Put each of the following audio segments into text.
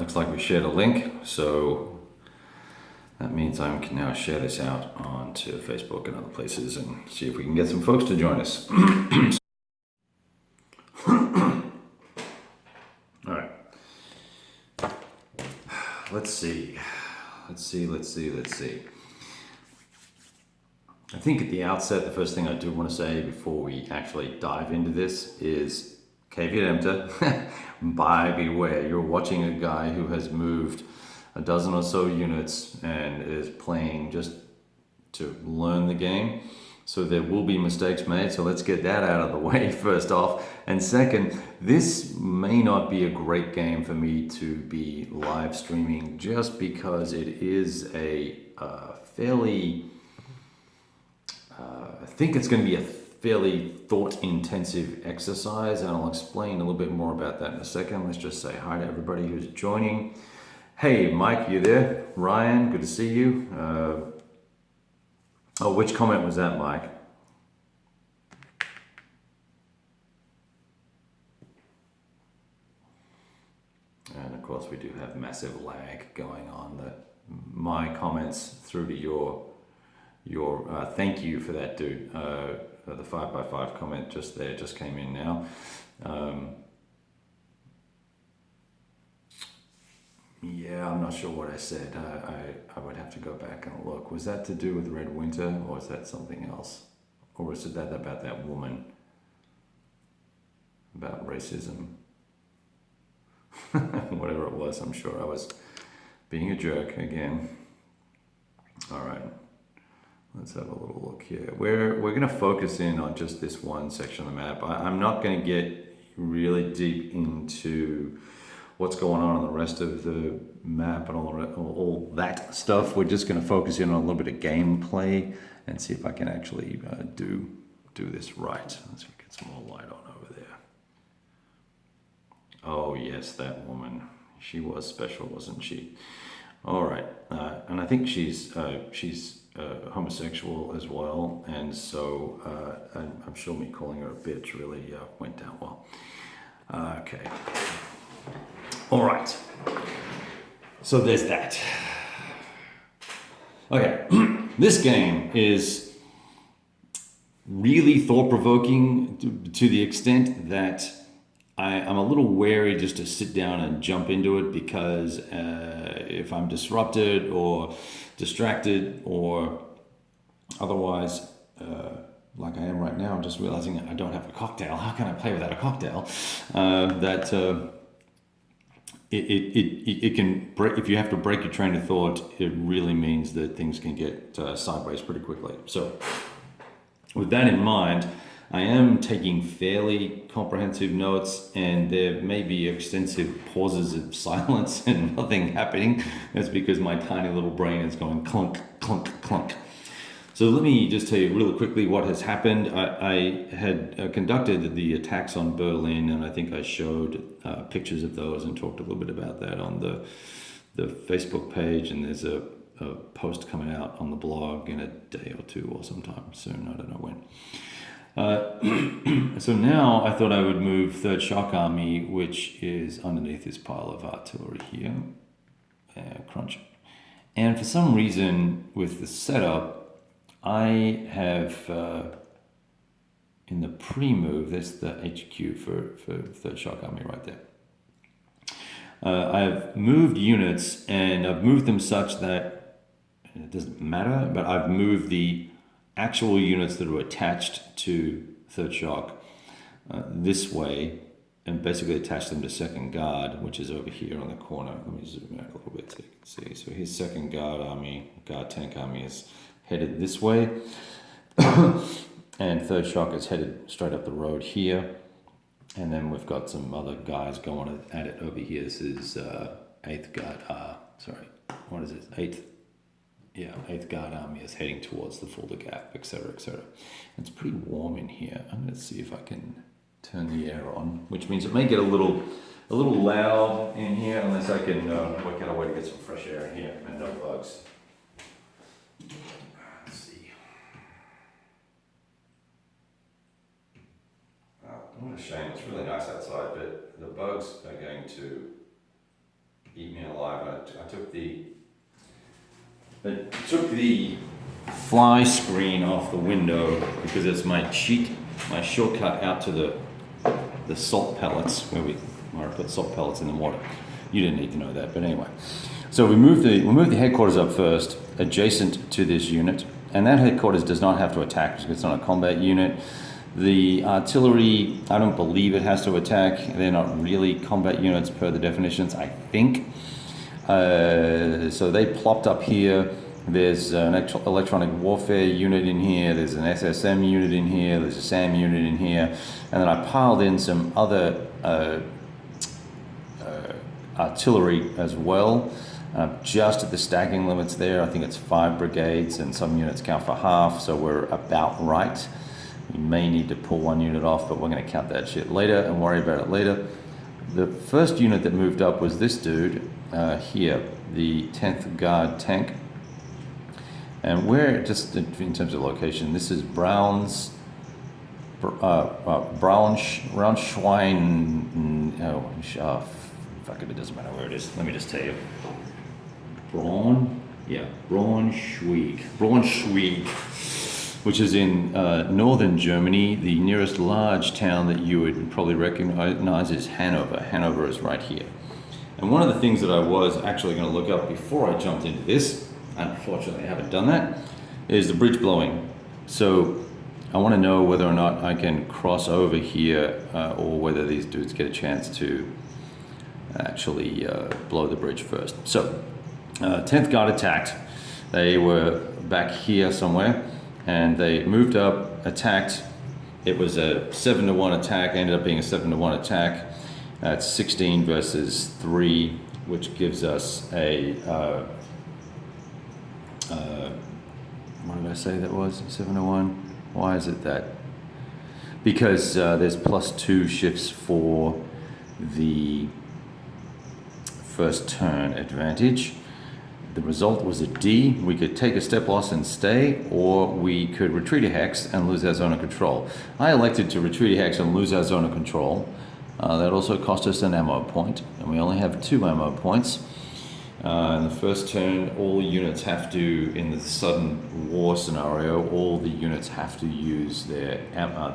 looks like we shared a link, so that means I can now share this out onto Facebook and other places and see if we can get some folks to join us. All right. Let's see. I think at the outset, the first thing I do want to say before we actually dive into this is caveat emptor, buyer beware. You're watching a guy who has moved a dozen or so units and is playing just to learn the game. So there will be mistakes made, so let's get that out of the way first off. And second, this may not be a great game for me to be live streaming just because it is a fairly, I think it's going to be a fairly thought-intensive exercise, and I'll explain a little bit more about that in a second. Let's just say hi to everybody who's joining. Hey, Mike, you there? Ryan, good to see you. Oh, which comment was that, Mike? And of course, we do have massive lag going on. That my comments through to your thank you for that, dude. The 5x5 comment just there just came in now. Yeah, I'm not sure what I said. I would have to go back and look. Was that to do with Red Winter, or is that something else? Or was it that about that woman? About racism? Whatever it was, I'm sure I was being a jerk again. All right, let's have a little look here. We're going to focus in on just this one section of the map. I'm not going to get really deep into what's going on the rest of the map and all that stuff. We're just going to focus in on a little bit of gameplay and see if I can actually do this right. Let's get some more light on over there. Oh yes, that woman. She was special, wasn't she? All right, and I think she's homosexual as well, and so I'm sure me calling her a bitch really went down well. Okay. All right, so there's that. Okay, this game is really thought-provoking to the extent that I'm a little wary just to sit down and jump into it because if I'm disrupted or distracted or otherwise, like I am right now, I'm just realizing I don't have a cocktail. How can I play without a cocktail? It can break, if you have to break your train of thought, it really means that things can get sideways pretty quickly. So with that in mind, I am taking fairly comprehensive notes, and there may be extensive pauses of silence and nothing happening. That's because my tiny little brain is going clunk, clunk, clunk. So let me just tell you really quickly what has happened. I had conducted the attacks on Berlin, and I think I showed pictures of those and talked a little bit about that on the Facebook page, and there's a post coming out on the blog in a day or two or sometime soon, I don't know when. So now I thought I would move 3rd Shock Army, which is underneath this pile of artillery here. Crunch. And for some reason with the setup, I have, in the pre-move, that's the HQ for 3rd Shock Army right there. I've moved units, and I've moved them such that it doesn't matter, but I've moved the actual units that are attached to 3rd Shock this way, and basically attach them to 2nd Guard, which is over here on the corner. Let me zoom out a little bit so you can see. So here's 2nd Guard Army, Guard Tank Army is headed this way, and 3rd Shock is headed straight up the road here, and then we've got some other guys going at it over here. This is 8th Guard, what is it, 8th Guard Army is heading towards the Fulda Gap, etc., etc. It's pretty warm in here. I'm going to see if I can turn the air on, which means it may get a little loud in here, unless I can work out a way to get some fresh air in here and no bugs. Let's see. What a shame. It's really nice outside, but the bugs are going to eat me alive. I took the fly screen off the window because it's my shortcut out to the salt pellets where I put salt pellets in the water. You didn't need to know that, but anyway. So we moved the headquarters up first, adjacent to this unit, and that headquarters does not have to attack because it's not a combat unit. The artillery, I don't believe it has to attack. They're not really combat units per the definitions, I think. So they plopped up here. There's an electronic warfare unit in here. There's an SSM unit in here. There's a SAM unit in here. And then I piled in some other artillery as well. Just at the stacking limits there. I think it's 5 brigades and some units count for half, so we're about right. We may need to pull one unit off, but we're going to count that shit later and worry about it later. The first unit that moved up was this dude here, the 10th Guard tank. And we're just in terms of location, this is Braunschwein. Fuck it doesn't matter where it is. Let me just tell you. Braunschweig, which is in northern Germany. The nearest large town that you would probably recognize is Hanover. Hanover is right here. And one of the things that I was actually going to look up before I jumped into this, unfortunately I haven't done that, is the bridge blowing. So I want to know whether or not I can cross over here or whether these dudes get a chance to actually blow the bridge first. So 10th Guard attacked. They were back here somewhere and they moved up, attacked. It was a 7-to-1 attack, ended up being a 7-to-1 attack. It's 16 versus 3, which gives us a what did I say that was? 7-to-1? Why is it that? Because there's +2 shifts for the first turn advantage. The result was a D. We could take a step loss and stay, or we could retreat a hex and lose our zone of control. I elected to retreat a hex and lose our zone of control. That also cost us an ammo point, and we only have 2 ammo points. In the first turn, all units have to, in the sudden war scenario, all the units have to use their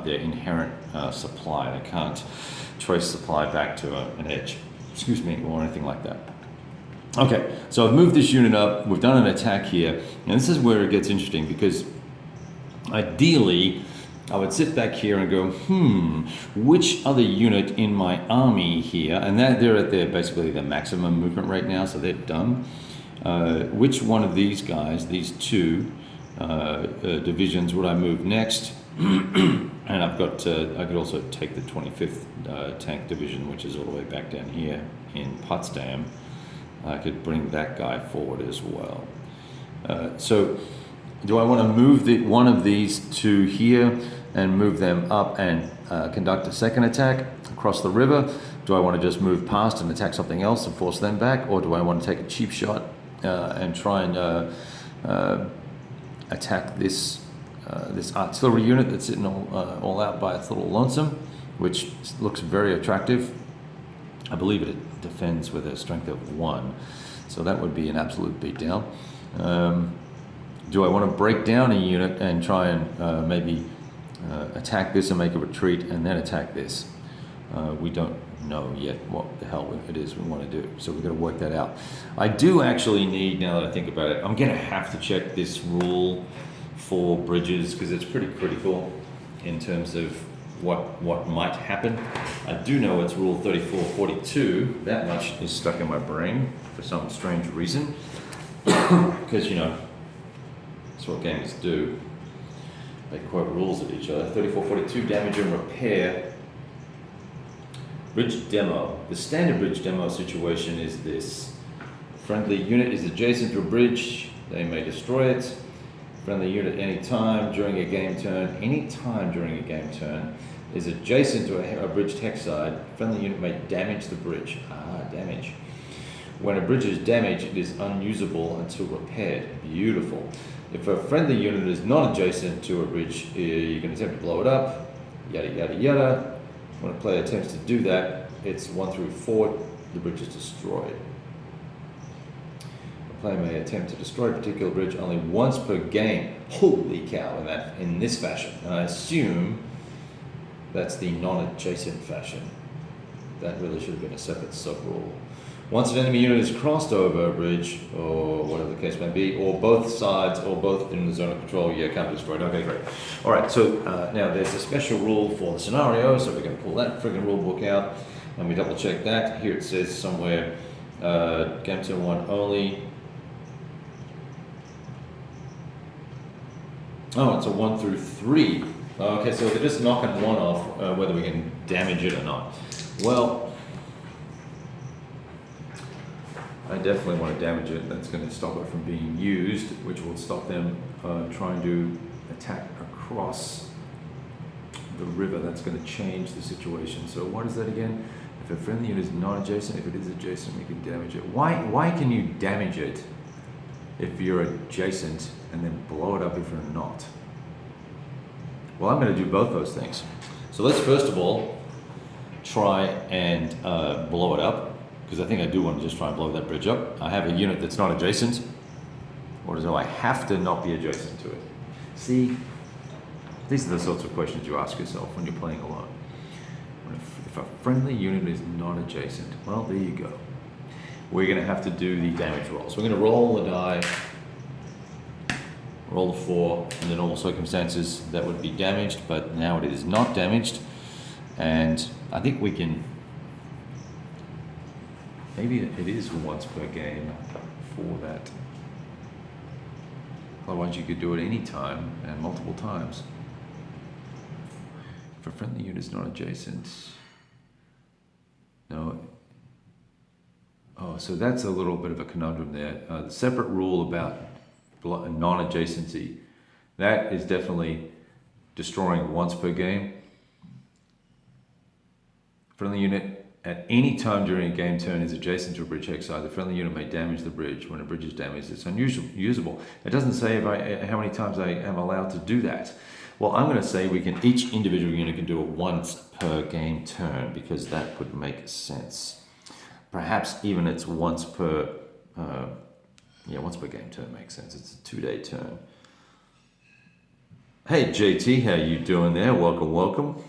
inherent supply. They can't trace supply back to an edge, or anything like that. Okay, so I've moved this unit up, we've done an attack here, and this is where it gets interesting because ideally I would sit back here and go, which other unit in my army here, and they're at basically the maximum movement right now, so they're done. Which one of these guys, these 2 divisions, would I move next? And I've got, I could also take the 25th Tank Division, which is all the way back down here in Potsdam. I could bring that guy forward as well. So do I want to move one of these 2 here and move them up and conduct a second attack across the river? Do I want to just move past and attack something else and force them back? Or do I want to take a cheap shot and try and attack this artillery unit that's sitting all out by its little lonesome, which looks very attractive? I believe it defends with a strength of 1, so that would be an absolute beatdown. Do I want to break down a unit and try and maybe attack this and make a retreat and then attack this? We don't know yet what the hell it is we want to do, so we've got to work that out. I do actually need, now that I think about it, I'm going to have to check this rule for bridges because it's pretty critical in terms of what might happen. I do know it's rule 3442. That much is stuck in my brain for some strange reason. Because, that's what games do. They quote rules at each other. 3442, damage and repair. Bridge demo. The standard bridge demo situation is this. Friendly unit is adjacent to a bridge. They may destroy it. Friendly unit anytime during a game turn. Anytime during a game turn is adjacent to a bridge tech side. Friendly unit may damage the bridge. Damage. When a bridge is damaged, it is unusable until repaired. Beautiful. If a friendly unit is not adjacent to a bridge, you can attempt to blow it up. Yada yada yada. When a player attempts to do that, it's 1 through 4. The bridge is destroyed. The player may attempt to destroy a particular bridge only once per game. Holy cow, in this fashion. And I assume that's the non-adjacent fashion. That really should have been a separate sub-rule. Once an enemy unit is crossed over a bridge, or whatever the case may be, or both sides, or both in the zone of control, yeah, can't be destroyed. Okay, great. All right, so now there's a special rule for the scenario, so we're going to pull that friggin' rule book out, and we double check that. Here it says somewhere, game turn 1 only. Oh, it's a 1 through 3. Okay, so they're just knocking 1 off, whether we can damage it or not. Well, I definitely want to damage it. That's going to stop it from being used, which will stop them trying to attack across the river. That's going to change the situation. So what is that again? If a friendly unit is non-adjacent, if it is adjacent, we can damage it. Why can you damage it if you're adjacent and then blow it up if you're not? Well, I'm going to do both those things. So let's first of all try and blow it up, because I think I do want to just try and blow that bridge up. I have a unit that's not adjacent, or do I have to not be adjacent to it? See, these are the sorts of questions you ask yourself when you're playing alone. If a friendly unit is not adjacent, well, there you go. We're going to have to do the damage rolls. We're going to roll the die, roll the 4, under normal circumstances that would be damaged, but now it is not damaged, and I think we can. Maybe it is once per game for that. Otherwise, you could do it any time and multiple times. If a friendly unit is not adjacent, no. Oh, so that's a little bit of a conundrum there. The separate rule about non-adjacency, that is definitely destroying once per game. Friendly unit at any time during a game turn is adjacent to a bridge hex side. The friendly unit may damage the bridge. When a bridge is damaged, it's unusable. It doesn't say how many times I am allowed to do that. Well, I'm going to say each individual unit can do it once per game turn, because that would make sense. Perhaps even it's once per game turn makes sense. It's a 2-day turn. Hey JT, how you doing there? Welcome.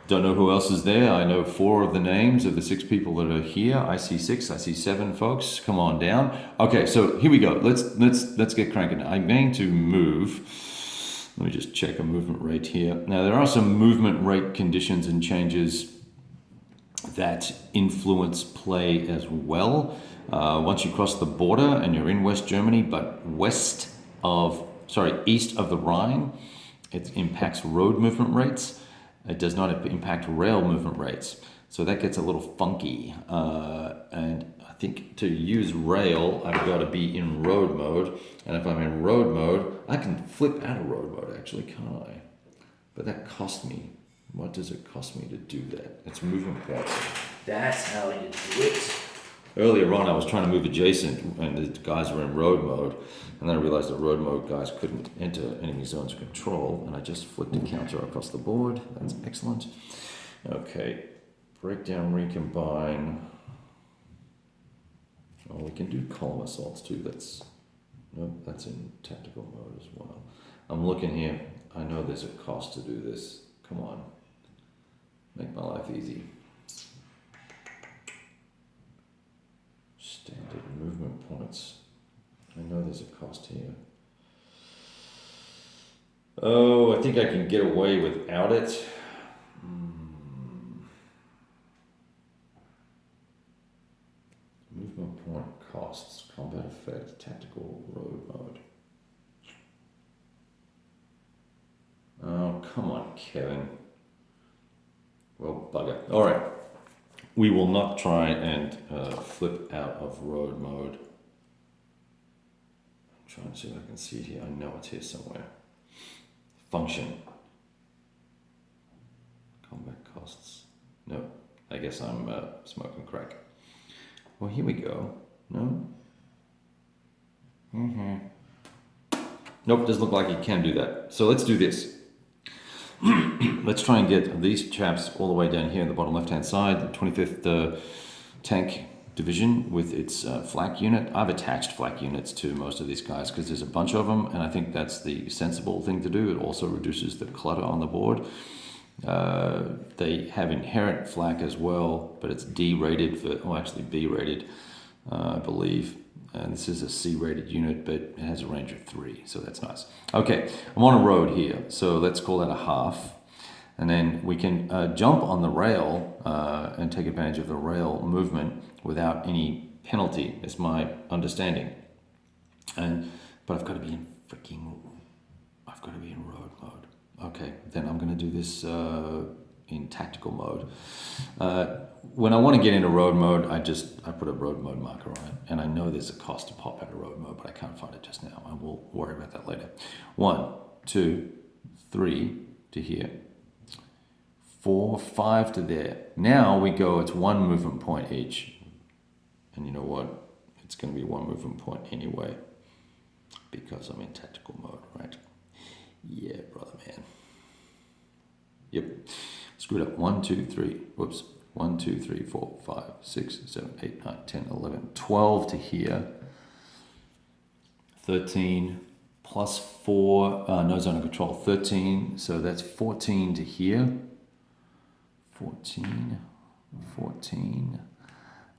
Don't know who else is there. I know 4 of the names of the 6 people that are here. I see 6, I see 7 folks. Come on down. Okay, so here we go. Let's get cranking. I'm going to move. Let me just check a movement rate here. Now there are some movement rate conditions and changes that influence play as well. Once you cross the border and you're in West Germany, but east of the Rhine, it impacts road movement rates. It does not impact rail movement rates. So that gets a little funky. And I think to use rail, I've got to be in road mode. And if I'm in road mode, I can flip out of road mode actually, can't I? But that costs me. What does it cost me to do that? It's movement points. That's how you do it. Earlier on, I was trying to move adjacent and the guys were in road mode. And then I realized the road mode guys couldn't enter enemy zones of control. And I just flipped a counter across the board. That's excellent. Okay, breakdown, recombine. Oh, we can do column assaults too. That's in tactical mode as well. I'm looking here. I know there's a cost to do this. Come on, make my life easy. Standard movement points. I know there's a cost here. Oh, I think I can get away without it. Movement point costs, combat effect, tactical road mode. Oh, come on, Kevin. Well, bugger. All right. We will not try and flip out of road mode. I'm trying to see if I can see it here. I know it's here somewhere. Function. Combat costs. No, I guess I'm smoking crack. Well, here we go. No? Nope, doesn't look like you can do that. So let's do this. Let's try and get these chaps all the way down here in the bottom left-hand side, the 25th tank division with its flak unit. I've attached flak units to most of these guys because there's a bunch of them, and I think that's the sensible thing to do. It also reduces the clutter on the board. They have inherent flak as well, but it's D rated for, or actually B rated, I believe. And this is a C rated unit, but it has a range of 3, so that's nice. Okay, I'm on a road here, so let's call that a half. And then we can jump on the rail and take advantage of the rail movement without any penalty, is my understanding. But I've got to be in road mode. Okay, then I'm going to do this in tactical mode. When I want to get into road mode, I put a road mode marker on it, and I know there's a cost to pop out of road mode, but I can't find it just now. I will worry about that later. 1, 2, 3 to here. 4, 5 to there. Now we go, it's 1 movement point each. And you know what? It's going to be 1 movement point anyway, because I'm in tactical mode, right? Yeah, brother man. Yep. Screwed up. 1, 2, 3. Whoops. 1, 2, 3, 4, 5, 6, 7, 8, 9, 10, 11, 12 to here. 13 plus 4, no zone of control. 13. So that's 14 to here. 14,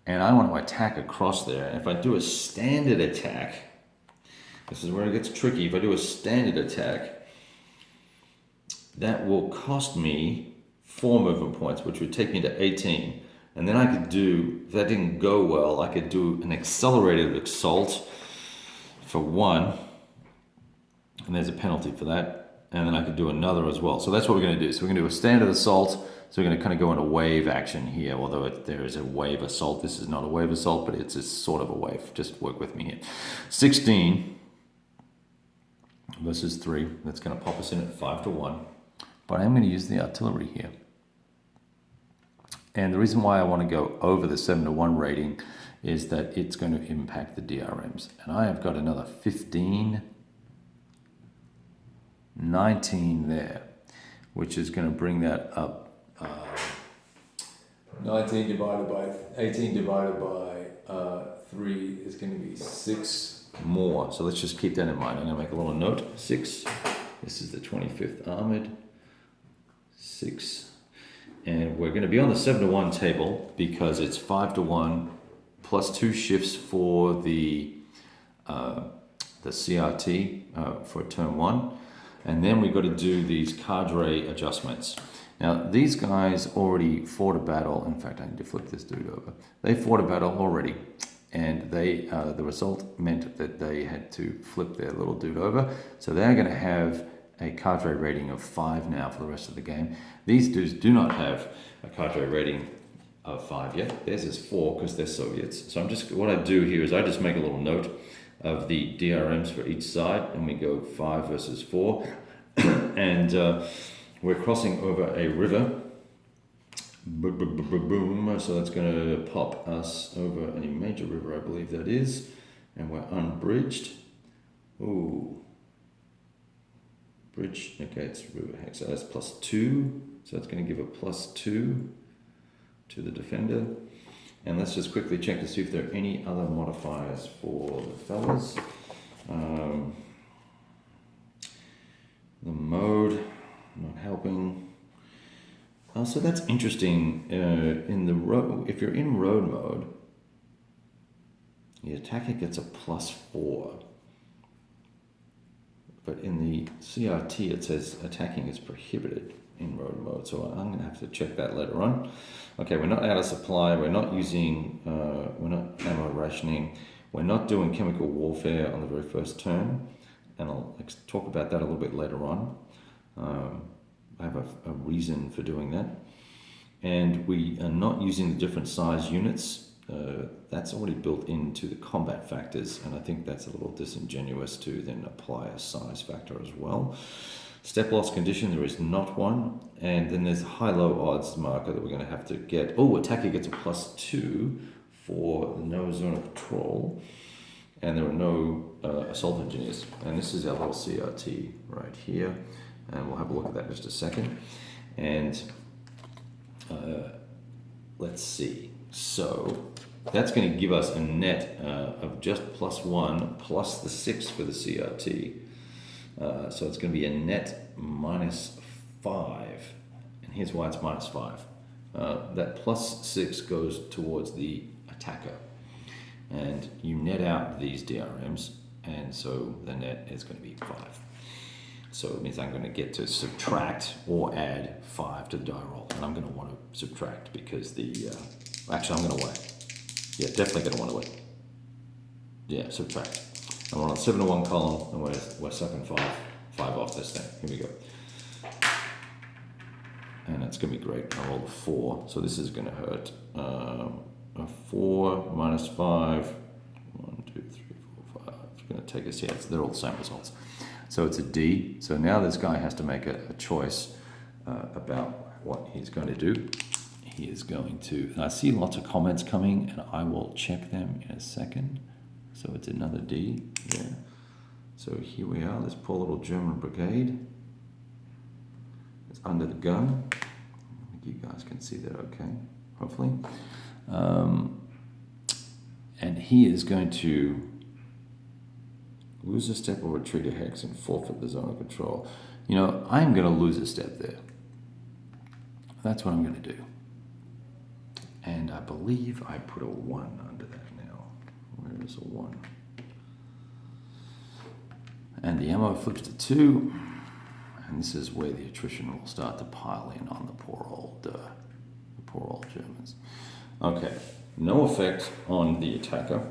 and I want to attack across there. And if I do a standard attack, this is where it gets tricky. If I do a standard attack, that will cost me 4 movement points, which would take me to 18. And then I could do, if that didn't go well, I could do an accelerated assault for 1, and there's a penalty for that. And then I could do another as well. So that's what we're going to do. So we're going to do a standard assault. So we're going to kind of go into wave action here, although there is a wave assault. This is not a wave assault, but it's a sort of a wave. Just work with me here. 16 versus 3. That's going to pop us in at 5 to 1. But I'm going to use the artillery here. And the reason why I want to go over the 7 to 1 rating is that it's going to impact the DRMs. And I have got another 15, 19 there, which is going to bring that up. 18 divided by 3 is going to be 6 more. So let's just keep that in mind. I'm going to make a little note. 6. This is the 25th Armored. 6. And we're going to be on the 7 to 1 table because it's 5 to 1 plus 2 shifts for the CRT for turn 1. And then we've got to do these cadre adjustments. Now, these guys already fought a battle. In fact, I need to flip this dude over. They fought a battle already, and the result meant that they had to flip their little dude over. So they're going to have a cadre rating of 5 now for the rest of the game. These dudes do not have a cadre rating of 5 yet. Theirs is 4 because they're Soviets. So what I do here is I just make a little note of the DRMs for each side, and we go 5 versus 4. And we're crossing over a river. Boom. So that's going to pop us over a major river, I believe that is. And we're unbridged. Ooh. Bridge. Okay, it's river hex. So that's plus 2. So that's going to give a plus 2 to the defender. And let's just quickly check to see if there are any other modifiers for the fellas. The mode, not helping. So that's interesting. In the road, if you're in road mode, the attacker gets a plus 4. But in the CRT, it says attacking is prohibited in road mode. So I'm going to have to check that later on. Okay, we're not out of supply. We're not using, we're not ammo rationing. We're not doing chemical warfare on the very first turn. And I'll talk about that a little bit later on. I have a reason for doing that. And we are not using the different size units. That's already built into the combat factors, and I think that's a little disingenuous to then apply a size factor as well. Step loss condition, there is not one. And then there's a high-low odds marker that we're going to have to get. Oh, attacker gets a plus 2 for no zone of control. And there are no assault engineers. And this is our little CRT right here. And we'll have a look at that in just a second. And let's see. So that's going to give us a net of just +1 plus the 6 for the CRT. So it's going to be a net -5. And here's why it's -5. That +6 goes towards the attacker. And you net out these DRMs, and so the net is going to be 5. So it means I'm going to get to subtract or add 5 to the die roll. And I'm going to want to subtract because actually I'm going to wait. Yeah, definitely going to want to wait. Yeah, subtract. And we're on a 7 to 1 column, and we're sucking 5 off this thing. Here we go. And it's going to be great. I roll a 4, so this is going to hurt. A 4 minus 5. 1, 2, 3, 4, 5. It's going to take us here. They're all the same results. So it's a D. So now this guy has to make a choice about what he's going to do. He is going to, and I see lots of comments coming, and I will check them in a second. So it's another D there. So here we are, this poor little German brigade. It's under the gun. I think you guys can see that okay, hopefully. And he is going to lose a step or retreat a hex and forfeit the zone of control. You know, I'm going to lose a step there. That's what I'm going to do. And I believe I put a 1 under that now. Where is a 1? And the ammo flips to 2. And this is where the attrition will start to pile in on the poor old Germans. Okay, no effect on the attacker.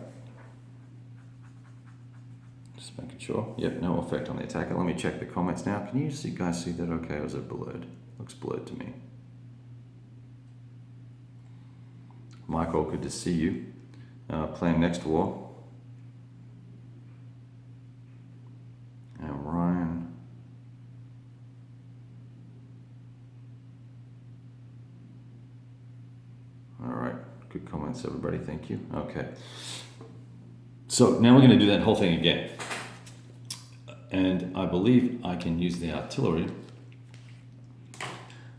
Just making sure. Yep, no effect on the attacker. Let me check the comments now. Can you guys see that okay, or is it blurred? Looks blurred to me. Michael, good to see you. Playing next war. And Ryan. All right, good comments, everybody. Thank you. Okay. So now we're going to do that whole thing again. And I believe I can use the artillery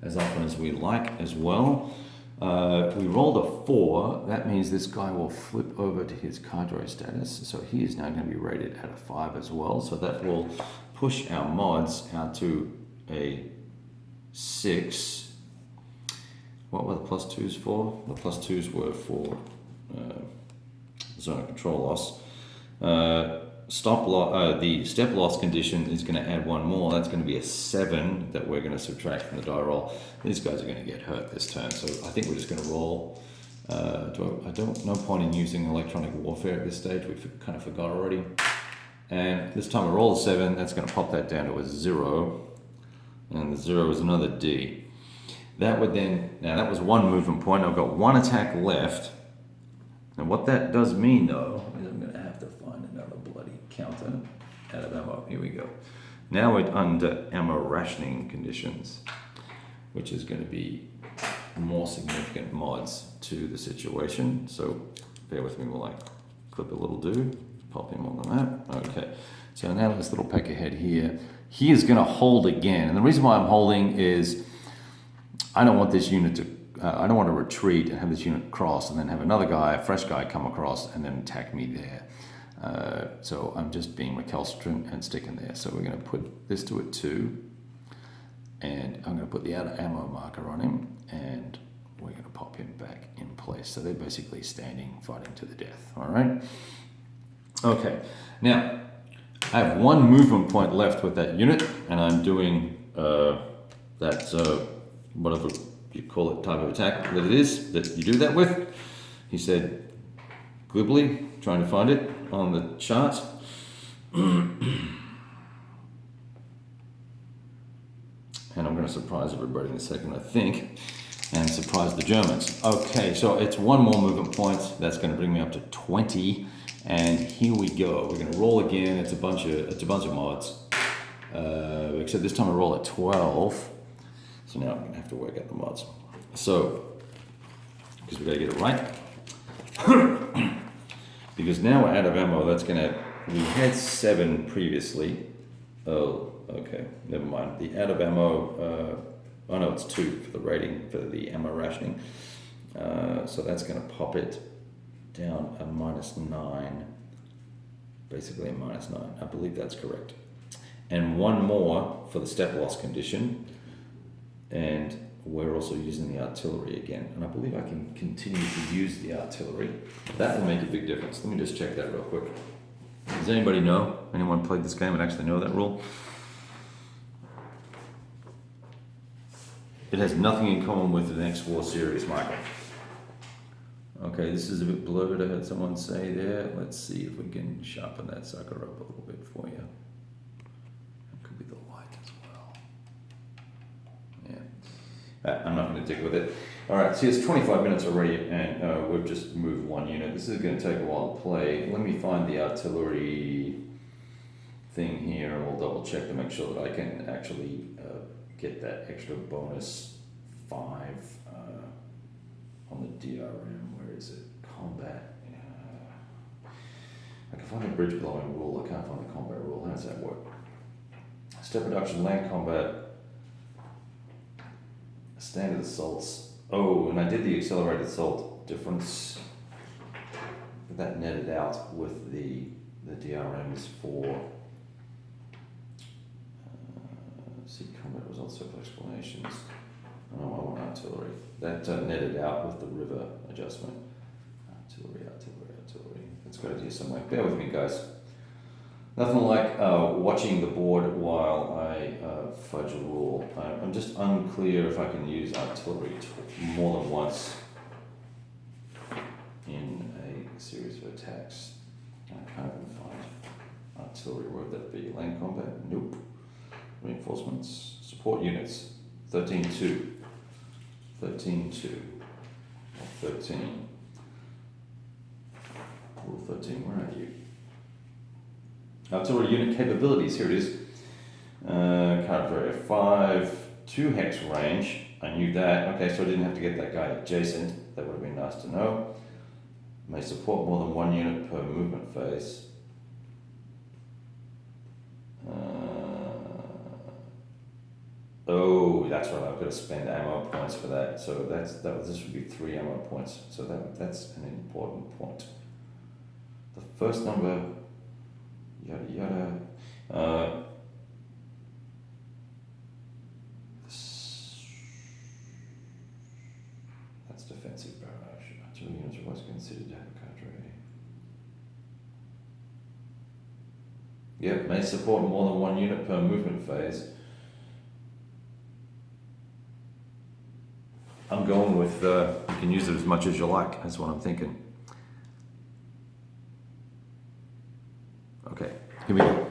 as often as we like as well. We rolled a 4. That means this guy will flip over to his cadre status. So he is now going to be rated at a 5 as well. So that will push our mods out to a 6. What were the +2s for? The +2s were for zone of control loss. The step loss condition is going to add 1 more. That's going to be a 7 that we're going to subtract from the die roll. These guys are going to get hurt this turn, so I think we're just going to roll. No point in using electronic warfare at this stage. We've kind of forgot already. And this time I roll a 7. That's going to pop that down to a 0, and the 0 is another D. That would then, now that was 1 movement point. I've got 1 attack left. And what that does mean though is I'm going to have to find another bloody counter out of ammo. Here we go. Now we're under ammo rationing conditions, which is going to be more significant mods to the situation. So bear with me while I clip a little dude, pop him on the map. Okay, so now this little peckerhead here, he is going to hold again. And the reason why I'm holding is I don't want this unit to, I don't want to retreat and have this unit cross and then have another guy, a fresh guy, come across and then attack me there. So I'm just being recalcitrant and sticking there. So we're going to put this to a 2, and I'm going to put the outer ammo marker on him, and we're going to pop him back in place. So they're basically standing, fighting to the death. All right. Okay. Now I have 1 movement point left with that unit, and I'm doing whatever you call it type of attack that it is that you do that with. He said glibly, trying to find it on the chart. And I'm going to surprise everybody in a second, I think, and surprise the Germans. Okay, so it's 1 more movement point. That's going to bring me up to 20, and here we go. We're going to roll again. It's a bunch of mods, except this time I roll a 12. So now I'm going to have to work out the mods. So, because we've got to get it right. Because now we're out of ammo, that's going to, we had 7 previously. Oh, okay, never mind. The out of ammo, oh no, it's 2 for the rating, for the ammo rationing. So that's going to pop it down a -9, basically a -9. I believe that's correct. And one more for the step loss condition, and we're also using the artillery again. And I believe I can continue to use the artillery. That will make a big difference. Let me just check that real quick. Does anybody know? Anyone played this game and actually know that rule? It has nothing in common with the next war series, Michael. Okay, this is a bit blurred, I heard someone say there. Let's see if we can sharpen that sucker up a little bit for you. It could be the light as well. Yeah, I'm not going to dig with it. All right, see, it's 25 minutes already, and we've just moved one unit. This is going to take a while to play. Let me find the artillery thing here, and we'll double check to make sure that I can actually get that extra bonus 5 on the DRM. Where is it? Combat. I can find the bridge blowing rule. I can't find the combat rule. How does that work? Step reduction, land combat, standard assaults. Oh, and I did the accelerated assault difference. That netted out with the DRMs for see combat results, circle explanations. Oh, I want artillery. That netted out with the river adjustment. Artillery. It's got to do somewhere. Bear with me, guys. Nothing like watching the board while I fudge a rule. I'm just unclear if I can use artillery more than once in a series of attacks. I can't even find artillery. Where would that be? Land combat? Nope. Reinforcements. Support units. 13-2. 13-2. Or 13. Rule 13, where are you? Artillery unit capabilities, here it is. Current area 5, 2 hex range. I knew that. Okay, so I didn't have to get that guy adjacent. That would have been nice to know. May support more than 1 unit per movement phase. Oh, that's right. I've got to spend ammo points for that. So this would be 3 ammo points. So that's an important point. The first number, yada yada. That's defensive barrage. Artillery units are always considered to have a cadre. Yep, may support more than 1 unit per movement phase. I'm going with you can use it as much as you like. That's what I'm thinking. Okay, here we go.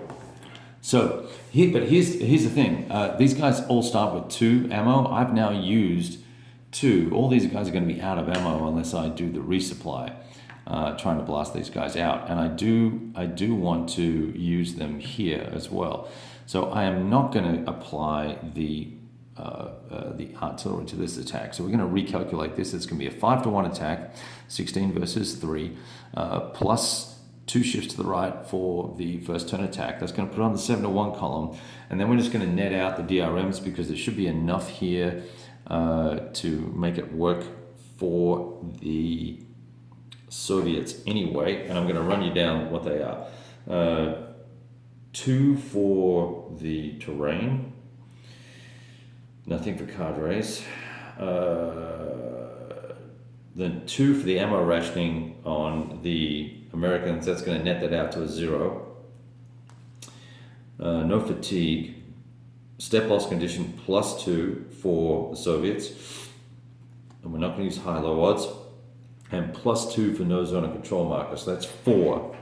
So here's the thing. These guys all start with 2 ammo. I've now used 2. All these guys are going to be out of ammo unless I do the resupply, trying to blast these guys out. And I do want to use them here as well. So I am not going to apply the artillery to this attack. So we're going to recalculate this. It's going to be a 5-to-1 attack, 16 versus 3, plus 2 shifts to the right for the first turn attack. That's going to put on the 7-to-1 column. And then we're just going to net out the DRMs because there should be enough here to make it work for the Soviets anyway. And I'm going to run you down what they are. 2 for the terrain. Nothing for cadres. Then 2 for the ammo rationing on the Americans. That's going to net that out to a 0. No fatigue. Step loss condition plus 2 for the Soviets. And we're not going to use high-low odds. And plus 2 for no zone of control marker. So that's 4.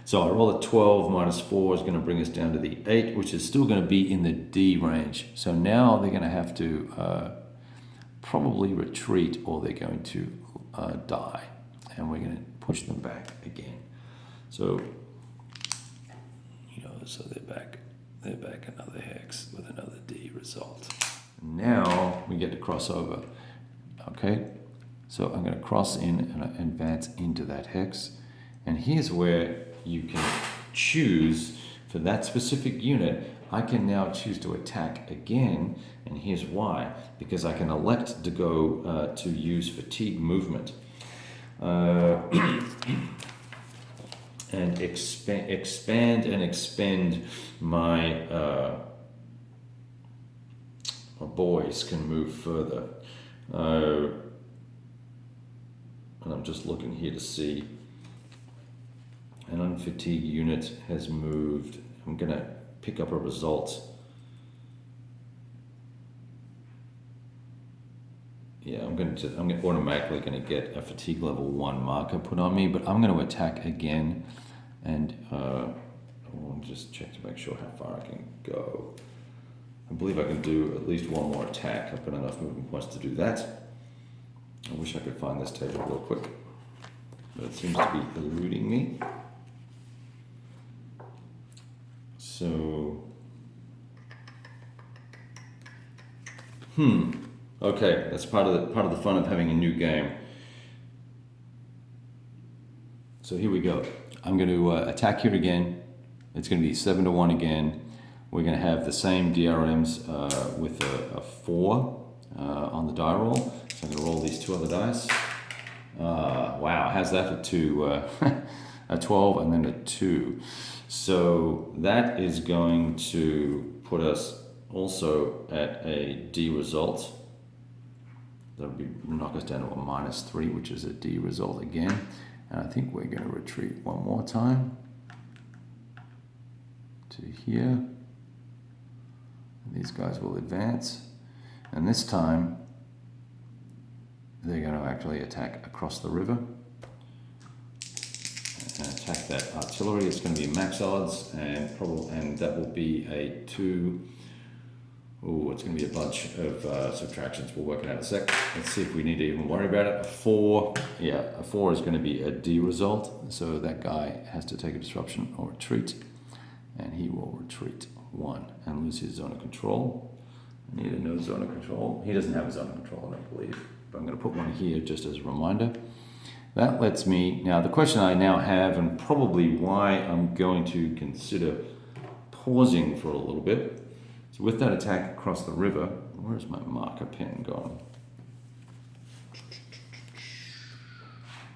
So I roll a 12 minus 4 is going to bring us down to the 8, which is still going to be in the D range. So now they're going to have to probably retreat or they're going to die. And we're going to push them back again. So, so they're back another hex with another D result. Now we get to cross over. Okay, so I'm going to cross in and advance into that hex. And here's where you can choose for that specific unit. I can now choose to attack again, and here's why. Because I can elect to go to use fatigue movement. and expand and expend my my boys can move further. And I'm just looking here to see an unfatigued unit has moved. I'm going to pick up a result. Yeah, I'm automatically going to get a fatigue level 1 marker put on me, but I'm going to attack again, and I'll just check to make sure how far I can go. I believe I can do at least one more attack. I've got enough movement points to do that. I wish I could find this table real quick, but it seems to be eluding me. So, okay, that's part of the fun of having a new game. So here we go. I'm going to attack here again. It's going to be 7-1 again. We're going to have the same DRMs with a 4 on the die roll. So I'm going to roll these 2 other dice. Wow, how's that for 2? A 12 and then a 2. So that is going to put us also at a D result. That would knock us down to a -3, which is a D result again. And I think we're going to retreat one more time to here. And these guys will advance. And this time, they're going to actually attack across the river. And attack that artillery. It's going to be max odds, and that will be a 2. Oh, it's going to be a bunch of subtractions. We'll work it out in a sec. Let's see if we need to even worry about it. A 4, yeah, a 4 is going to be a D result. So that guy has to take a disruption or retreat, and he will retreat 1 and lose his zone of control. I need a no zone of control. He doesn't have a zone of control, I don't believe. But I'm going to put one here just as a reminder. That lets me, now the question I now have, and probably why I'm going to consider pausing for a little bit. So with that attack across the river, where's my marker pen gone?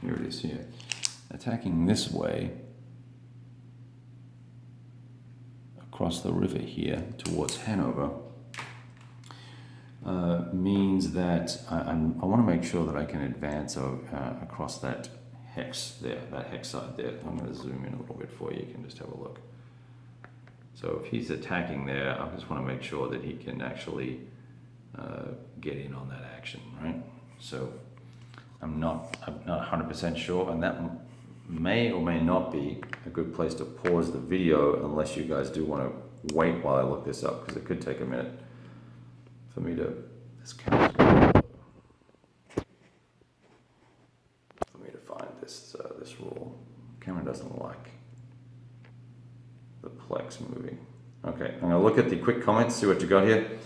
Here it is here. Attacking this way, across the river here towards Hanover, means that I want to make sure that I can advance across that hex there, that hex side there. I'm going to zoom in a little bit for you. You can just have a look. So if he's attacking there, I just want to make sure that he can actually get in on that action, right? So I'm not 100% sure, and that may or may not be a good place to pause the video, unless you guys do want to wait while I look this up, because it could take a minute for me to, this camera's going for me to find this rule. The camera doesn't like the plex moving. Okay, I'm gonna look at the quick comments, see what you got here.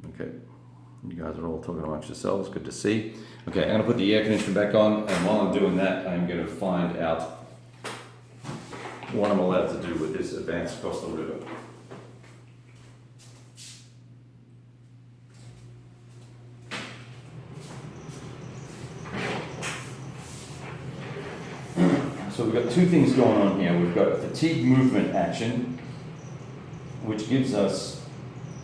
Okay, you guys are all talking amongst yourselves, good to see. Okay, I'm gonna put the air conditioner back on, and while I'm doing that, I'm gonna find out what I'm allowed to do with this advance across the river. So we've got 2 things going on here. We've got fatigue movement action, which gives us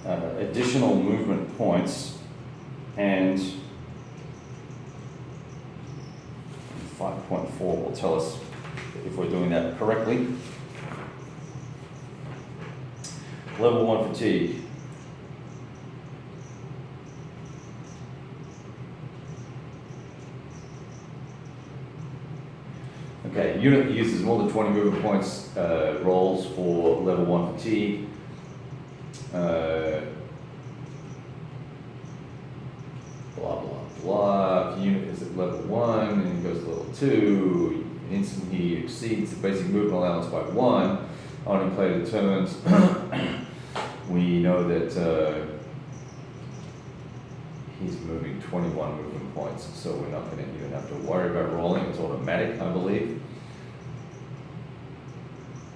additional movement points, and 5.4 will tell us if we're doing that correctly. Level 1 fatigue. Okay, unit that uses more than 20 movement points rolls for level 1 fatigue. Blah, blah, blah. If the unit is at level 1 and he goes to level 2, instantly he exceeds the basic movement allowance by 1 on inflated turns. We know that he's moving 21 movement points, so we're not going to even have to worry about rolling. It's automatic, I believe.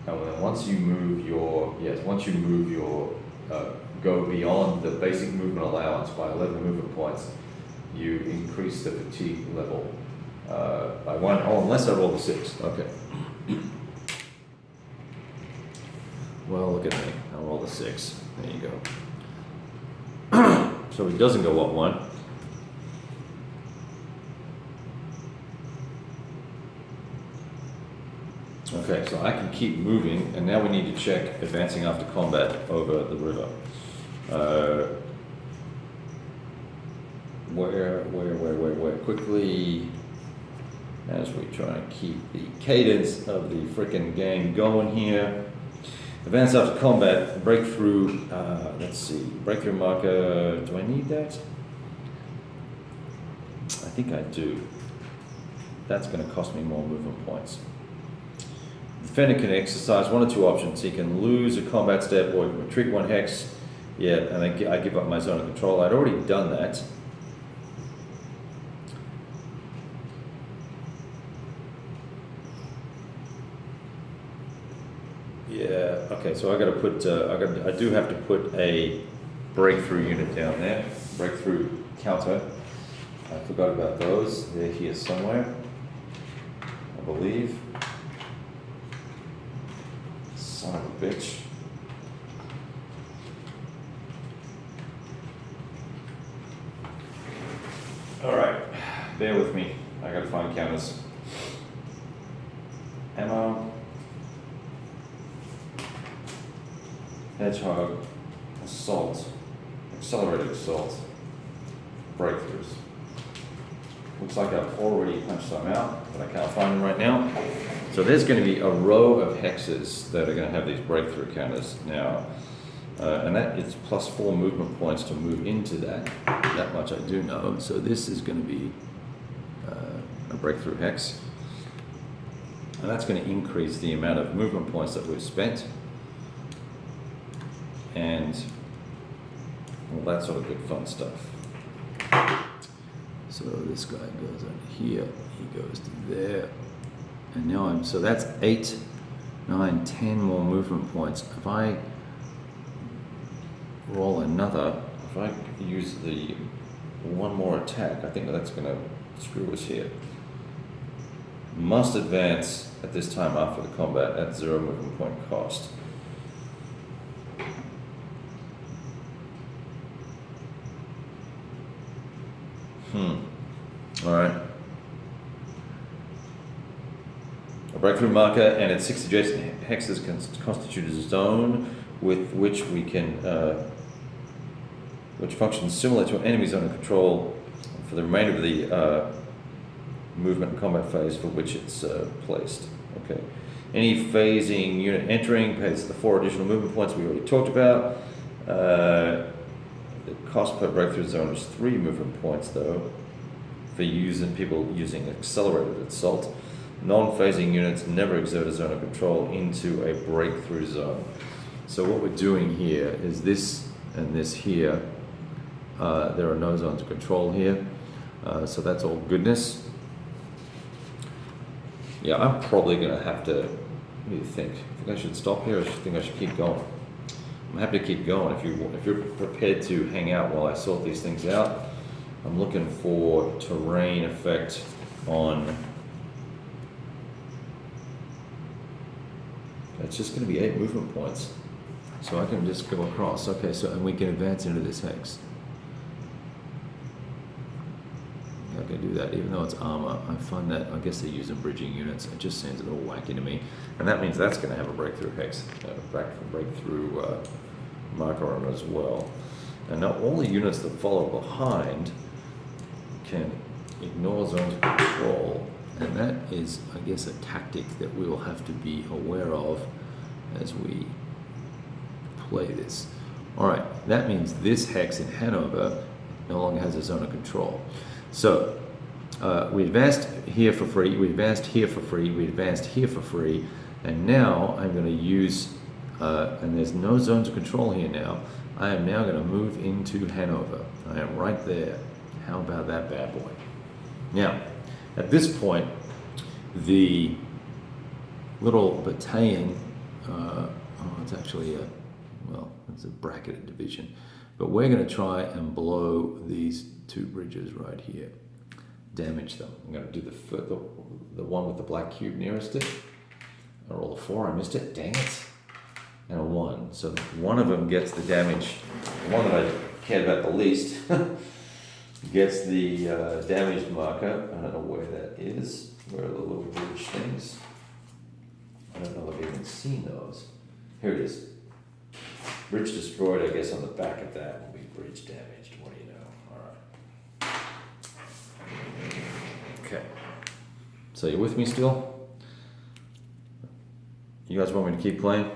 And then once you move your go beyond the basic movement allowance by 11 movement points, you increase the fatigue level by 1. Oh, unless I roll a 6. Okay. Well, look at me. I rolled a 6. There you go. So it doesn't go up 1. Okay, so I can keep moving, and now we need to check advancing after combat over the river. Where quickly, as we try and keep the cadence of the frickin' game going here. Advance after combat, breakthrough, let's see, breakthrough marker, do I need that? I think I do. That's going to cost me more movement points. The defender can exercise 1 or 2 options. He can lose a combat step or he can retreat 1 hex. Yeah, and I give up my zone of control. I'd already done that. Yeah, okay, so I do have to put a breakthrough unit down there. Breakthrough counter. I forgot about those. They're here somewhere, I believe. Son of a bitch. Alright, bear with me. I gotta find counters. Ammo. Hedgehog. Assault. Accelerated assault. Breakthroughs. Looks like I've already punched some out, but I can't find them right now. So there's going to be a row of hexes that are going to have these breakthrough counters now. And that is plus 4 movement points to move into that. That much I do know. So this is going to be a breakthrough hex. And that's going to increase the amount of movement points that we've spent. And all that sort of good fun stuff. So this guy goes on here, he goes to there. And now so that's 8, 9, 10 more movement points. If I roll another, if I use the 1 more attack, I think that's going to screw us here. Must advance at this time after the combat at 0 movement point cost. Alright. A breakthrough marker and its 6 adjacent hexes can constitute a zone with which we can, which functions similar to an enemy zone of control for the remainder of the movement and combat phase for which it's placed. Okay. Any phasing unit entering pays the 4 additional movement points we already talked about. The cost per breakthrough zone is 3 movement points though, for people using accelerated assault. Non-phasing units never exert a zone of control into a breakthrough zone. So what we're doing here is this and this here. There are no zones of control here. So that's all goodness. Yeah, I'm probably going to have to, what do you think? I think I should stop here or do you think I should keep going? I'm happy to keep going if you're prepared to hang out while I sort these things out. I'm looking for terrain effect on. It's just going to be 8 movement points, so I can just go across. Okay, so and we can advance into this hex. I can do that, even though it's armor. I find that I guess they're using bridging units. It just seems a little wacky to me, and that means that's going to have a breakthrough hex, breakthrough marker on it as well. And now all the units that follow behind can ignore zones of control, and that is, I guess, a tactic that we will have to be aware of as we play this. All right, that means this hex in Hanover no longer has a zone of control. So we advanced here for free, we advanced here for free, we advanced here for free, and now I'm going to use, and there's no zones of control here now, I am now going to move into Hanover. I am right there. How about that bad boy? Now, at this point, the little battalion, it's actually a, well, It's a bracketed division. But we're going to try and blow these two bridges right here. Damage them. I'm going to do the one with the black cube nearest it. I roll a 4, I missed it, dang it. And a 1. So one of them gets the damage, the one that I cared about the least, gets the damaged marker. I don't know where that is. Where are the little bridge things? I don't know if I've even seen those. Here it is. Bridge destroyed, I guess on the back of that will be bridge damaged. What do you know? Alright. Okay. So you're with me still? You guys want me to keep playing?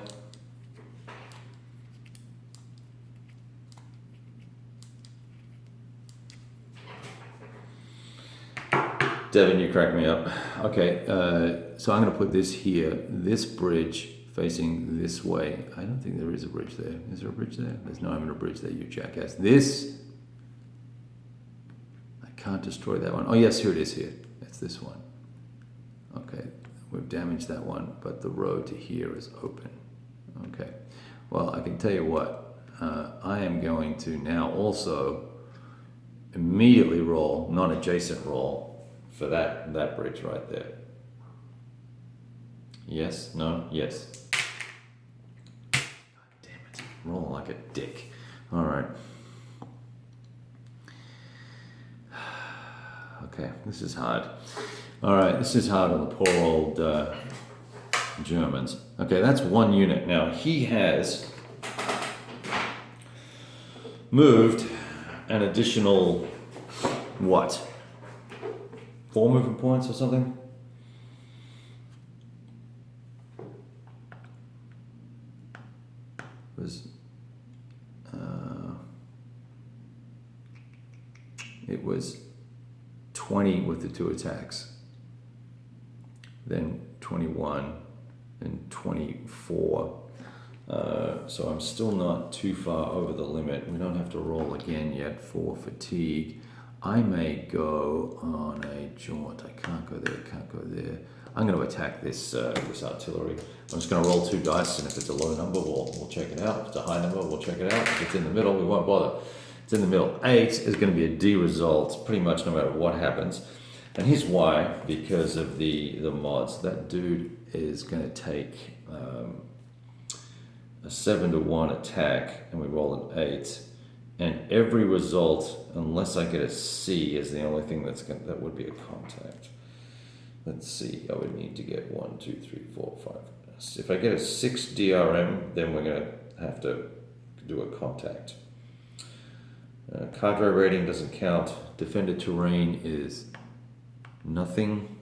Devin, you crack me up. Okay, so I'm going to put this here, this bridge facing this way. I don't think there is a bridge there. Is there a bridge there? There's not even a bridge there, you jackass. This, I can't destroy that one. Oh yes, here it is here. That's this one. Okay, we've damaged that one, but the road to here is open. Okay, well, I can tell you what, I am going to now also immediately roll, non-adjacent roll, for that bridge right there. Yes? No? Yes. God damn it. Roll like a dick. Alright. Okay, this is hard. Alright, this is hard on the poor old Germans. Okay, that's one unit. Now, he has moved an additional, what? 4 moving points or something? It was 20 with the 2 attacks, then 21 and 24. So I'm still not too far over the limit. We don't have to roll again yet for fatigue. I may go on a jaunt. I can't go there, can't go there. I'm going to attack this this artillery. I'm just going to roll 2 dice, and if it's a low number, we'll check it out. If it's a high number, we'll check it out. If it's in the middle, we won't bother. It's in the middle. 8 is going to be a D result, pretty much no matter what happens. And here's why, because of the mods. That dude is going to take a 7-to-1 attack, and we roll an 8. And every result, unless I get a C, is the only thing that would be a contact. Let's see, I would need to get 1, 2, 3, 4, 5. If I get a 6 DRM, then we're going to have to do a contact. Cadre rating doesn't count. Defender terrain is nothing.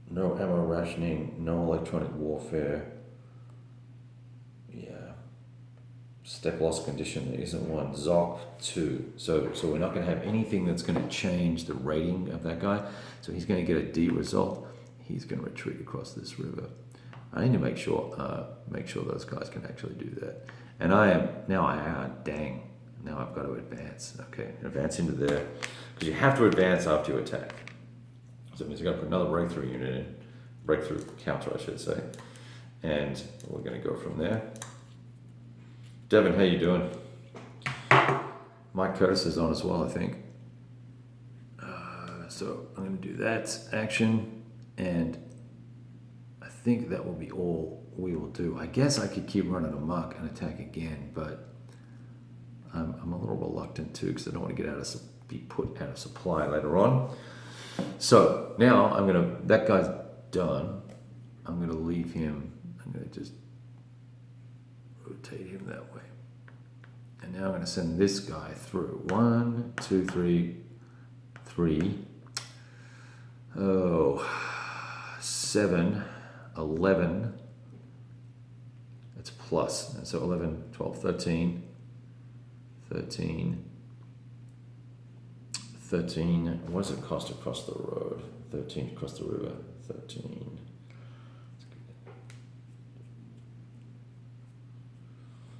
No ammo rationing, no electronic warfare. Step loss condition, there isn't one. ZOC 2. So we're not going to have anything that's going to change the rating of that guy. So he's going to get a D result. He's going to retreat across this river. I need to make sure those guys can actually do that. And now I've got to advance. Okay, advance into there. Because you have to advance after you attack. So it means you've got to put another breakthrough unit in. Breakthrough counter, I should say. And we're going to go from there. Devin, how you doing? Mike Curtis is on as well, I think. So I'm going to do that action, and I think that will be all we will do. I guess I could keep running amok and attack again, but I'm a little reluctant to, because I don't want to be put out of supply later on. So now that guy's done. I'm going to leave him. I'm going to just rotate him that way. And now I'm going to send this guy through. 1, 2, 3, 3. 7, 11. That's plus. And so 11, 12, 13. 13. What does it cost across the road? 13 across the river. 13.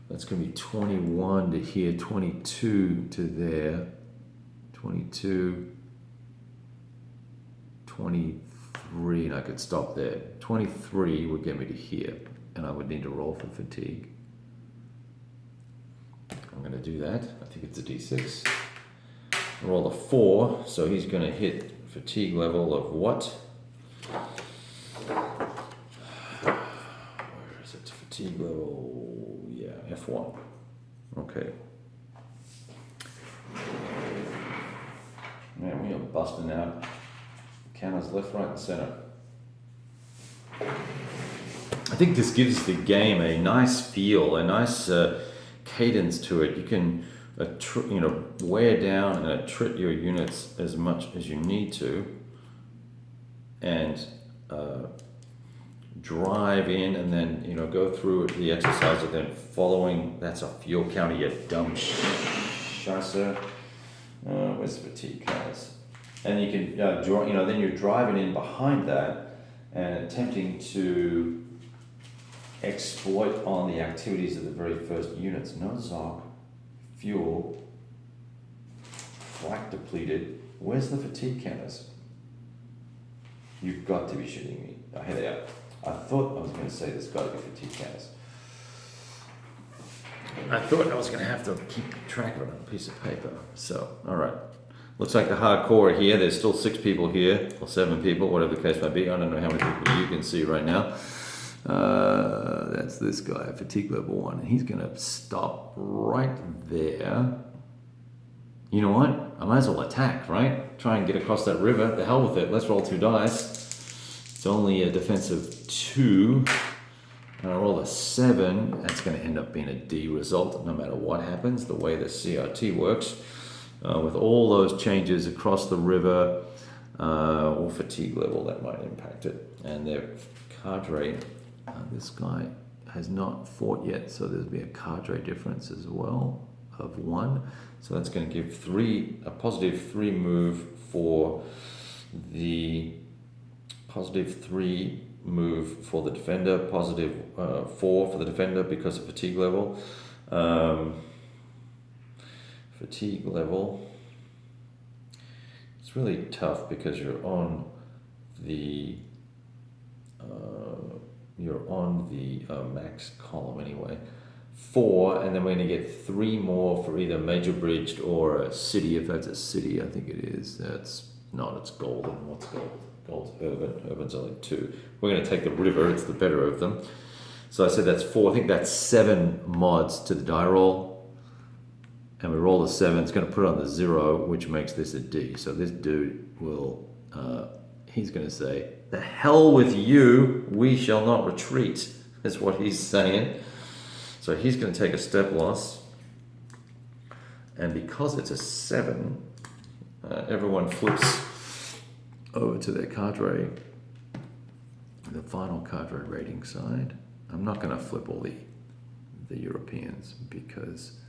That's going to be 21 to here, 22 to there, 22, 23, and I could stop there. 23 would get me to here. and I would need to roll for fatigue. I'm going to do that. I think it's a D6. Roll a 4, so he's going to hit fatigue level of what? Where is it? Fatigue level, yeah, F1. Okay. Man, we are busting out counters left, right, and center. I think this gives the game a nice feel, a nice cadence to it. You can wear down and attrit your units as much as you need to, and drive in, and then go through the exercise of then following. That's a fuel counter, you dumb scheiße. Where's the fatigue counters? And you can then you're driving in behind that and attempting to exploit on the activities of the very first units. No Zog, fuel, flak depleted. Where's the fatigue counters? You've got to be shitting me. Oh, here they are. I thought I was going to say there's got to be fatigue counters. I thought I was going to have to keep track of it on a piece of paper. So, all right. Looks like the hardcore are here. There's still 6 people here, or 7 people, whatever the case might be. I don't know how many people you can see right now. That's this guy, fatigue level 1, and he's going to stop right there. You know what? I might as well attack, right? Try and get across that river. The hell with it. Let's roll 2 dice. It's only a defense of 2. And I roll a 7. That's going to end up being a D result, no matter what happens, the way the CRT works. With all those changes across the river, or fatigue level, that might impact it. And their cadre, this guy has not fought yet, so there'll be a cadre difference as well of 1. So that's going to give a positive 3 move for the defender, positive 4 for the defender because of fatigue level. Fatigue level, it's really tough because you're on the max column anyway. 4, and then we're going to get 3 more for either major bridged or a city. If that's a city, I think it is. That's not. It's golden. What's gold? Gold's urban. Urban's only 2. We're going to take the river. It's the better of them. So I said that's 4. I think that's 7 mods to the die roll. And we roll a 7, it's going to put it on the 0, which makes this a D. So this dude will, he's going to say, the hell with you, we shall not retreat, is what he's saying. So he's going to take a step loss. And because it's a 7, everyone flips over to their cadre, the final cadre rating side. I'm not going to flip all the Europeans because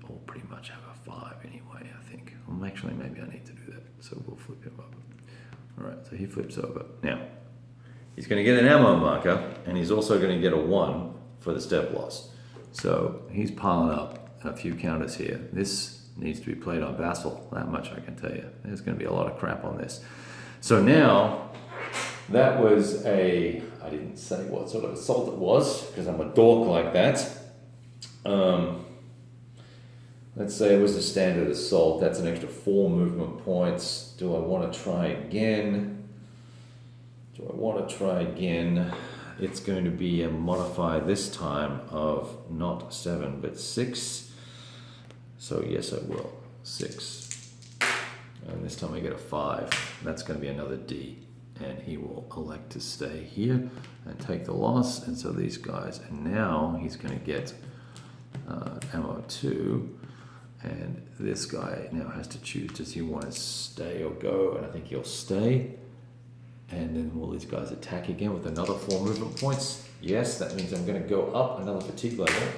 all pretty much have a 5 anyway, I think. Well, actually, maybe I need to do that. So we'll flip him over. All right, so he flips over. Now, he's going to get an ammo marker, and he's also going to get a 1 for the step loss. So he's piling up a few counters here. This needs to be played on Vassal. That much I can tell you. There's going to be a lot of crap on this. So now, that was I didn't say what sort of assault it was, because I'm a dork like that. Let's say it was a standard assault. That's an extra 4 movement points. Do I want to try again? It's going to be a modifier this time of not 7, but 6. So yes, I will. 6. And this time I get a 5. That's going to be another D. And he will elect to stay here and take the loss. And so these guys, and now he's going to get ammo 2. And this guy now has to choose, does he want to stay or go? And I think he'll stay. And then will these guys attack again with another 4 movement points? Yes, that means I'm going to go up another fatigue level.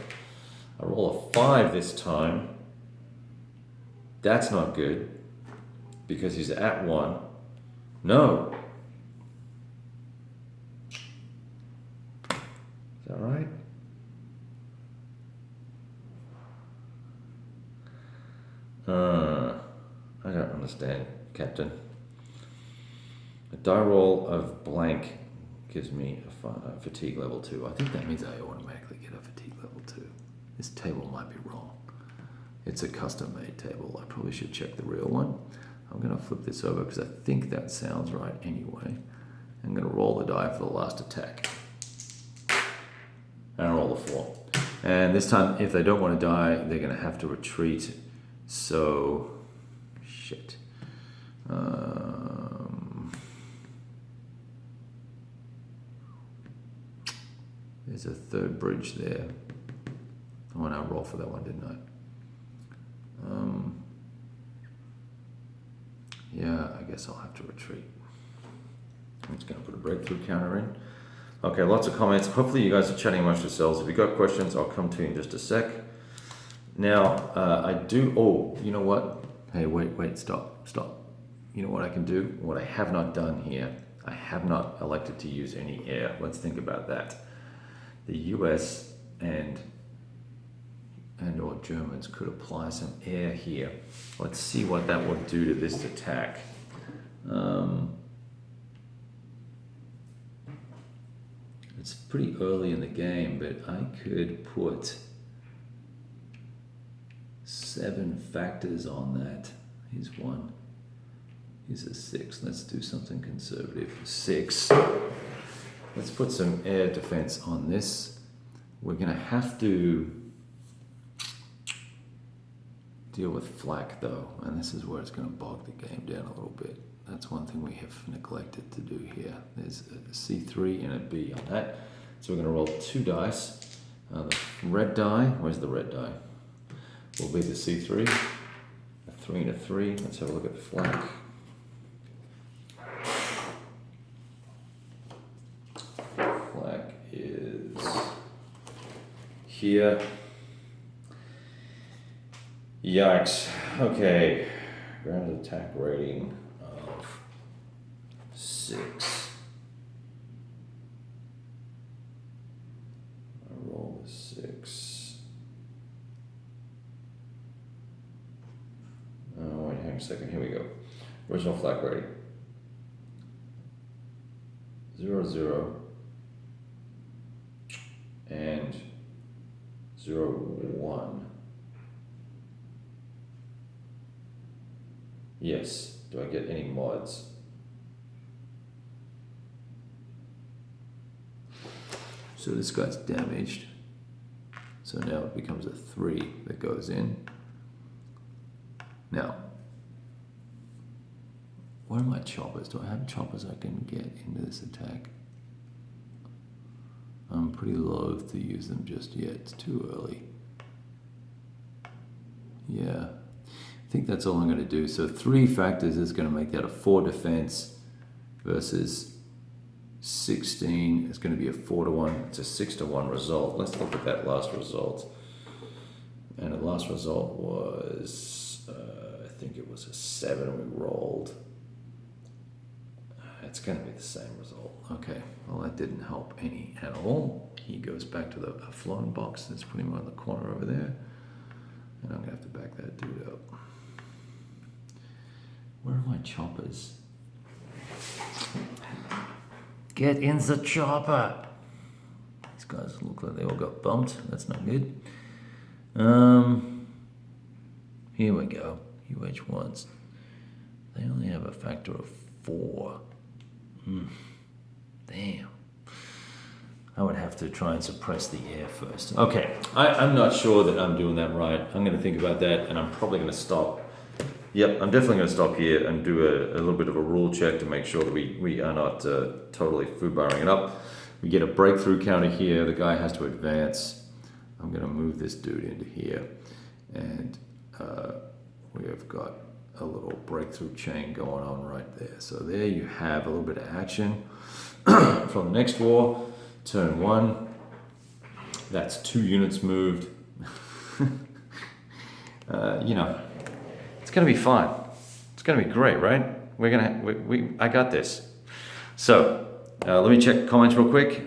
I roll a 5 this time. That's not good because he's at 1. No. Is that right? I don't understand, Captain. A die roll of blank gives me a fatigue level 2. I think that means I automatically get a fatigue level 2. This table might be wrong. It's a custom made table. I probably should check the real one. I'm going to flip this over because I think that sounds right anyway. I'm going to roll the die for the last attack. And I roll the 4. And this time, if they don't want to die, they're going to have to retreat. So, shit. There's a third bridge there. Oh, and I rolled for that one, didn't I? Yeah, I guess I'll have to retreat. I'm just going to put a breakthrough counter in. Okay, lots of comments. Hopefully you guys are chatting amongst yourselves. If you've got questions, I'll come to you in just a sec. Now, I do... Oh, you know what? Hey, wait, stop. You know what I can do? What I have not done here, I have not elected to use any air. Let's think about that. The US and or Germans could apply some air here. Let's see what that will do to this attack. It's pretty early in the game, but I could put 7 factors on that. Here's 1. Here's a 6. Let's do something conservative. 6. Let's put some air defense on this. We're going to have to deal with flak though, and this is where it's going to bog the game down a little bit. That's one thing we have neglected to do here. There's a C3 and a B on that. So we're going to roll 2 dice. The red die, where's the red die? Will be the C3. A 3 and a 3. Let's have a look at the flak. Flak is here. Yikes. Okay. Ground attack rating of 6. I roll a 6. Oh, wait, hang on a second. Here we go. Original flak rating. 0, 0. And 0, 1. Yes. Do I get any mods? So this guy's damaged. So now it becomes a 3 that goes in. Now, where are my choppers? Do I have choppers I can get into this attack? I'm pretty loath to use them just yet. It's too early. Yeah. I think that's all I'm going to do. So 3 factors is going to make that a 4 defense versus 16. It's going to be a 4-1. It's a 6-1 result. Let's look at that last result. And the last result was, I think it was a 7 we rolled. It's going to be the same result. Okay, well that didn't help any at all. He goes back to the floating box. Let's put him on the corner over there. And I'm going to have to back that dude up. Where are my choppers? Get in the chopper! These guys look like they all got bumped. That's not good. Here we go. UH1s. They only have a factor of 4. Damn. I would have to try and suppress the air first. Okay, I'm not sure that I'm doing that right. I'm going to think about that, and I'm probably going to stop. Yep, I'm definitely going to stop here and do a little bit of a rule check to make sure that we are not totally foobarring it up. We get a breakthrough counter here. The guy has to advance. I'm going to move this dude into here, and we have got a little breakthrough chain going on right there. So there you have a little bit of action from the next war. Turn 1. That's 2 units moved. You know, it's gonna be fine. It's gonna be great, right? I got this. So let me check comments real quick.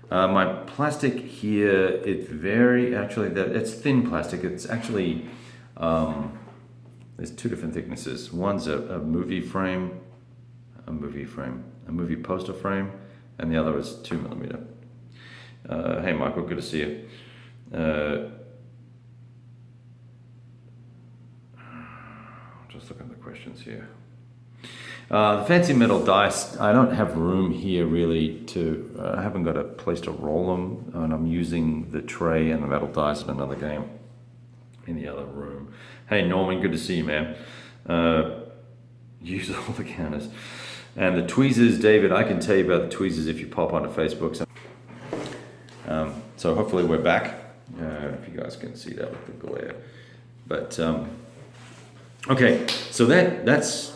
My plastic here, it's it's thin plastic. It's actually, there's 2 different thicknesses. One's a movie poster frame, and the other is 2mm. Hey Michael, good to see you. Just looking at the questions here. The fancy metal dice, I don't have room here really to, I haven't got a place to roll them, and I'm using the tray and the metal dice in another game in the other room. Hey Norman, good to see you, man. Use all the counters. And the tweezers, David, I can tell you about the tweezers if you pop onto Facebook. So hopefully we're back. If you guys can see that with the glare. But, okay, so that's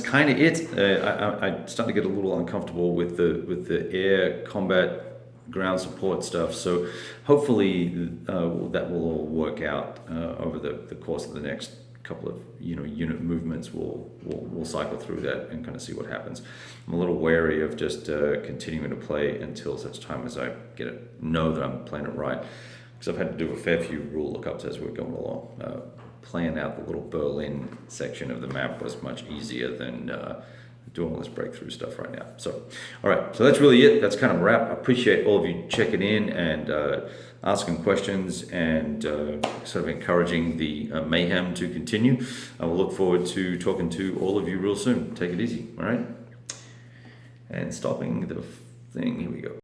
kind of it. I started to get a little uncomfortable with the air combat ground support stuff. So hopefully that will all work out over the course of the next couple of unit movements. We'll cycle through that and kind of see what happens. I'm a little wary of just continuing to play until such time as I know that I'm playing it right, because I've had to do a fair few rule lookups as we're going along. Playing out the little Berlin section of the map was much easier than doing all this breakthrough stuff right now. So, all right, so that's really it. That's kind of a wrap. I appreciate all of you checking in and asking questions and sort of encouraging the mayhem to continue. I will look forward to talking to all of you real soon. Take it easy, all right? And stopping the thing, here we go.